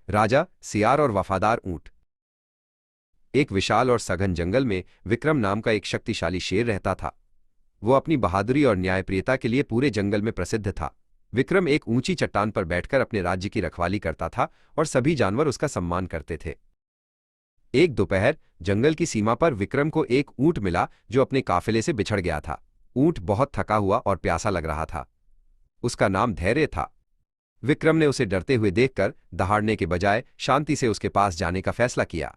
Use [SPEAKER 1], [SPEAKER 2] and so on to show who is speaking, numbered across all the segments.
[SPEAKER 1] राजा, सियार और वफादार ऊंट। एक विशाल और सघन जंगल में विक्रम नाम का एक शक्तिशाली शेर रहता था। वो अपनी बहादुरी और न्यायप्रियता के लिए पूरे जंगल में प्रसिद्ध था। विक्रम एक ऊंची चट्टान पर बैठकर अपने राज्य की रखवाली करता था और सभी जानवर उसका सम्मान करते थे। एक दोपहर जंगल की सीमा पर विक्रम को एक ऊंट मिला जो अपने काफिले से बिछड़ गया था। ऊंट बहुत थका हुआ और प्यासा लग रहा था। उसका नाम धैर्य था। विक्रम ने उसे डरते हुए देखकर दहाड़ने के बजाय शांति से उसके पास जाने का फैसला किया।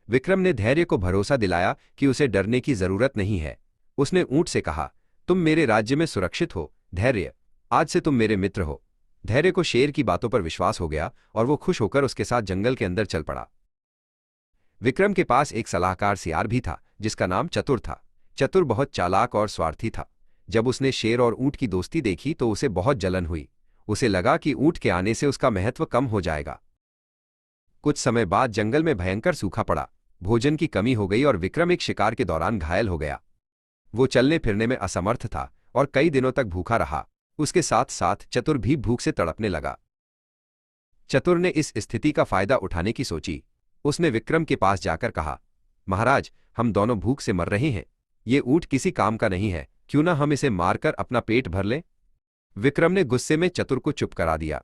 [SPEAKER 1] विक्रम ने धैर्य को भरोसा दिलाया कि उसे डरने की जरूरत नहीं है। उसने ऊंट से कहा, तुम मेरे राज्य में सुरक्षित हो धैर्य, आज से तुम मेरे मित्र हो। धैर्य को शेर की बातों पर विश्वास हो गया और वो खुश होकर उसके साथ जंगल के अंदर चल पड़ा। विक्रम के पास एक सलाहकार सियार भी था जिसका नाम चतुर था। चतुर बहुत चालाक और स्वार्थी था। जब उसने शेर और ऊंट की दोस्ती देखी तो उसे बहुत जलन हुई। उसे लगा कि ऊंट के आने से उसका महत्व कम हो जाएगा। कुछ समय बाद जंगल में भयंकर सूखा पड़ा। भोजन की कमी हो गई और विक्रम एक शिकार के दौरान घायल हो गया। वो चलने फिरने में असमर्थ था और कई दिनों तक भूखा रहा। उसके साथ साथ चतुर भी भूख से तड़पने लगा। चतुर ने इस स्थिति का फायदा उठाने की सोची। उसने विक्रम के पास जाकर कहा, महाराज, हम दोनों भूख से मर रहे हैं। ये ऊंट किसी काम का नहीं है, क्यों ना हम इसे मारकर अपना पेट भर लें। विक्रम ने गुस्से में चतुर को चुप करा दिया।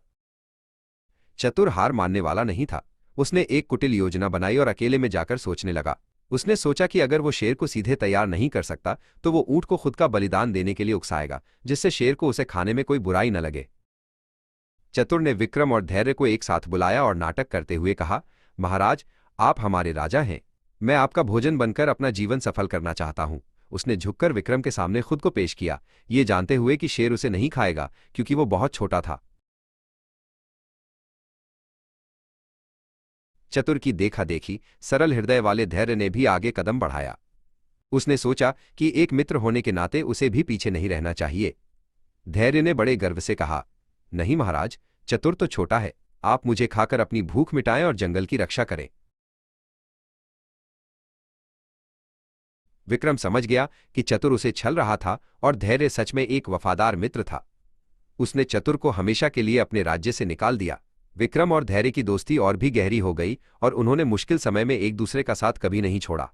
[SPEAKER 1] चतुर हार मानने वाला नहीं था। उसने एक कुटिल योजना बनाई और अकेले में जाकर सोचने लगा। उसने सोचा कि अगर वो शेर को सीधे तैयार नहीं कर सकता तो वो ऊंट को खुद का बलिदान देने के लिए उकसाएगा, जिससे शेर को उसे खाने में कोई बुराई न लगे। चतुर ने विक्रम और धैर्य को एक साथ बुलाया और नाटक करते हुए कहा, महाराज, आप हमारे राजा हैं। मैं आपका भोजन बनकर अपना जीवन सफल करना चाहता हूं। उसने झुककर विक्रम के सामने खुद को पेश किया, ये जानते हुए कि शेर उसे नहीं खाएगा क्योंकि वो बहुत छोटा था। चतुर की देखा देखी सरल हृदय वाले धैर्य ने भी आगे कदम बढ़ाया। उसने सोचा कि एक मित्र होने के नाते उसे भी पीछे नहीं रहना चाहिए। धैर्य ने बड़े गर्व से कहा, नहीं महाराज, चतुर तो छोटा है। आप मुझे खाकर अपनी भूख मिटाएं और जंगल की रक्षा करें। विक्रम समझ गया कि चतुर उसे छल रहा था और धैर्य सच में एक वफादार मित्र था। उसने चतुर को हमेशा के लिए अपने राज्य से निकाल दिया। विक्रम और धैर्य की दोस्ती और भी गहरी हो गई और उन्होंने मुश्किल समय में एक दूसरे का साथ कभी नहीं छोड़ा।